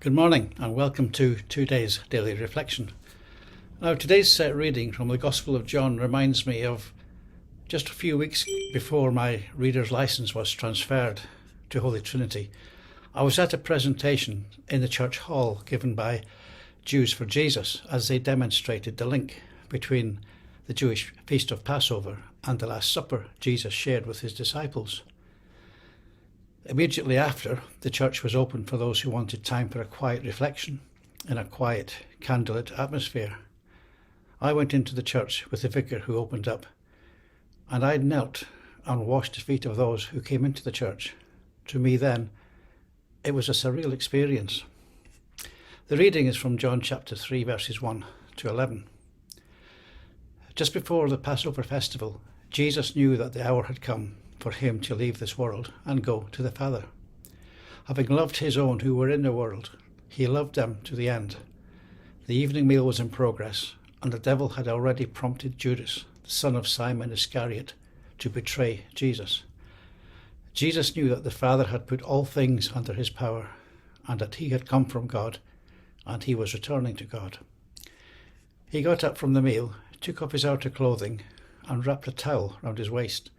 Good morning and welcome to today's daily reflection. Now today's reading from the Gospel of John reminds me of just a few weeks before my reader's license was transferred to Holy Trinity. I was at a presentation in the church hall given by Jews for Jesus as they demonstrated the link between the Jewish feast of Passover and the Last Supper Jesus shared with his disciples. Immediately after, the church was open for those who wanted time for a quiet reflection in a quiet, candlelit atmosphere. I went into the church with the vicar who opened up, and I knelt and washed the feet of those who came into the church. To me then, it was a surreal experience. The reading is from John chapter 3, verses 1 to 11. Just before the Passover festival, Jesus knew that the hour had come for him to leave this world and go to the Father. Having loved his own who were in the world, he loved them to the end. The evening meal was in progress, and the devil had already prompted Judas, the son of Simon Iscariot, to betray Jesus. Jesus knew that the Father had put all things under his power, and that he had come from God, and he was returning to God. He got up from the meal, took off his outer clothing, and wrapped a towel round his waist.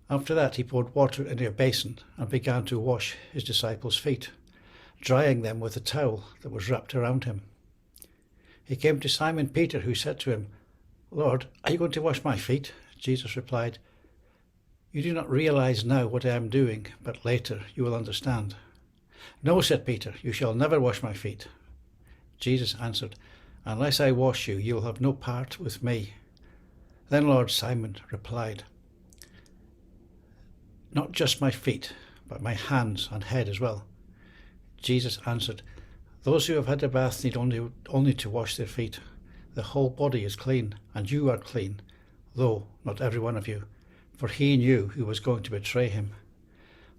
After that he poured water into a basin and began to wash his disciples' feet, drying them with a towel that was wrapped around him. He came to Simon Peter, who said to him, "Lord, are you going to wash my feet?" Jesus replied, "You do not realize now what I am doing, but later you will understand." "No," said Peter, "you shall never wash my feet." Jesus answered, "Unless I wash you, you will have no part with me." Then Lord Simon replied, "Not just my feet, but my hands and head as well." Jesus answered, "Those who have had a bath need only to wash their feet. The whole body is clean, and you are clean, though not every one of you." For he knew who was going to betray him,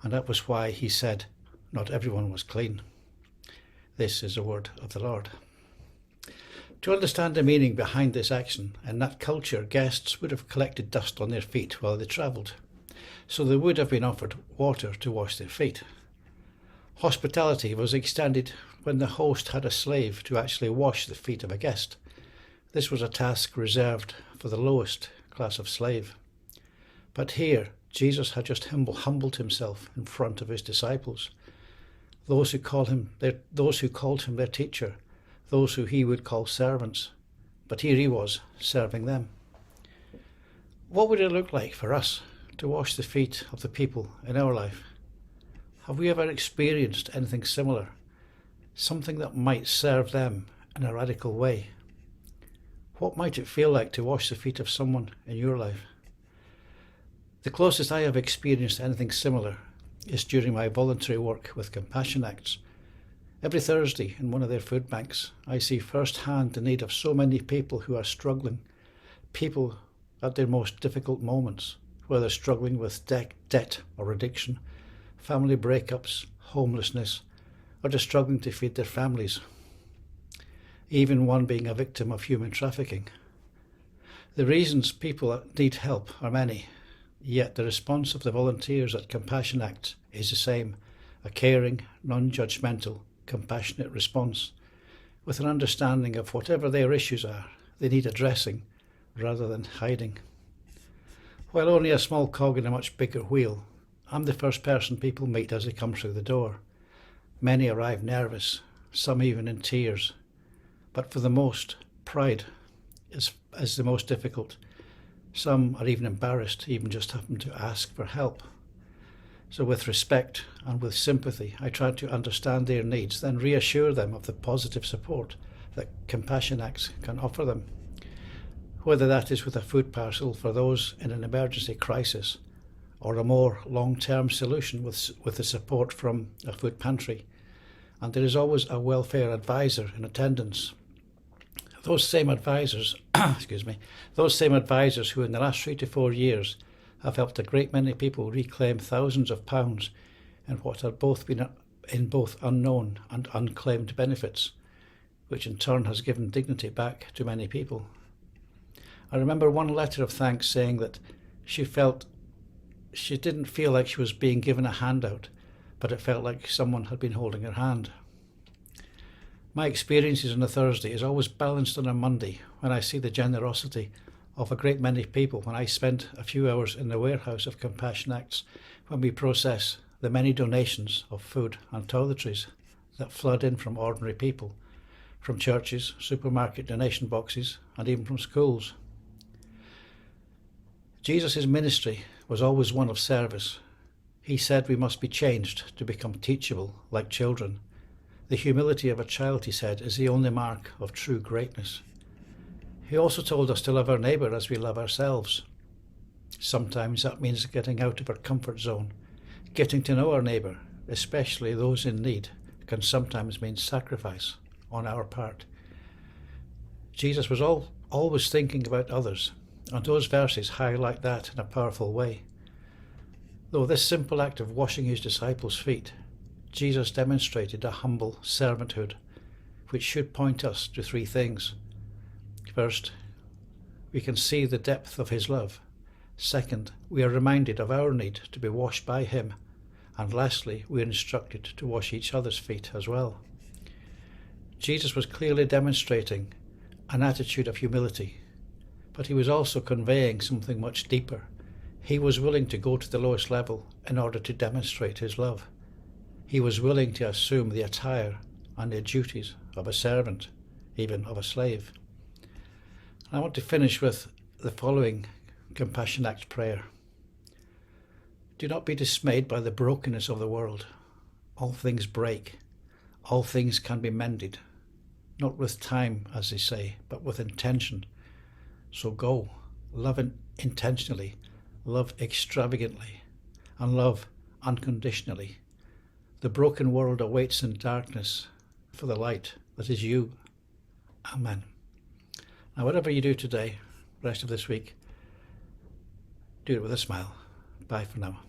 and that was why he said not everyone was clean. This is the word of the Lord. To understand the meaning behind this action, in that culture guests would have collected dust on their feet while they travelled, so they would have been offered water to wash their feet. Hospitality was extended when the host had a slave to actually wash the feet of a guest. This was a task reserved for the lowest class of slave. But here, Jesus had just humbled himself in front of his disciples, those who called him their teacher, those who he would call servants. But here he was, serving them. What would it look like for us to wash the feet of the people in our life? Have we ever experienced anything similar? Something that might serve them in a radical way? What might it feel like to wash the feet of someone in your life? The closest I have experienced anything similar is during my voluntary work with Compassion Acts. Every Thursday in one of their food banks, I see firsthand the need of so many people who are struggling, people at their most difficult moments, whether struggling with debt or addiction, family breakups, homelessness, or just struggling to feed their families, even one being a victim of human trafficking. The reasons people need help are many, yet the response of the volunteers at Compassion Act is the same: a caring, non-judgmental, compassionate response, with an understanding of whatever their issues are, they need addressing rather than hiding. While only a small cog in a much bigger wheel, I'm the first person people meet as they come through the door. Many arrive nervous, some even in tears, but for the most, pride is the most difficult. Some are even embarrassed to even just happen to ask for help. So with respect and with sympathy, I try to understand their needs, then reassure them of the positive support that Compassion Acts can offer them. Whether that is with a food parcel for those in an emergency crisis, or a more long-term solution with the support from a food pantry. And there is always a welfare advisor in attendance. Those same advisors, those same advisors who in the last 3 to 4 years have helped a great many people reclaim thousands of pounds in what had been both unknown and unclaimed benefits, which in turn has given dignity back to many people. I remember one letter of thanks saying that she didn't feel like she was being given a handout, but it felt like someone had been holding her hand. My experiences on a Thursday is always balanced on a Monday when I see the generosity of a great many people when I spent a few hours in the warehouse of Compassion Acts when we process the many donations of food and toiletries that flood in from ordinary people, from churches, supermarket donation boxes, and even from schools. Jesus' ministry was always one of service. He said we must be changed to become teachable like children. The humility of a child, he said, is the only mark of true greatness. He also told us to love our neighbour as we love ourselves. Sometimes that means getting out of our comfort zone. Getting to know our neighbour, especially those in need, can sometimes mean sacrifice on our part. Jesus was always thinking about others, and those verses highlight that in a powerful way. Though this simple act of washing his disciples' feet, Jesus demonstrated a humble servanthood, which should point us to three things. First, we can see the depth of his love. Second, we are reminded of our need to be washed by him. And lastly, we are instructed to wash each other's feet as well. Jesus was clearly demonstrating an attitude of humility, but he was also conveying something much deeper. He was willing to go to the lowest level in order to demonstrate his love. He was willing to assume the attire and the duties of a servant, even of a slave. I want to finish with the following Compassion Act prayer. Do not be dismayed by the brokenness of the world. All things break. All things can be mended. Not with time, as they say, but with intention. So go, love intentionally, love extravagantly, and love unconditionally. The broken world awaits in darkness for the light that is you. Amen. Now, whatever you do today, rest of this week, do it with a smile. Bye for now.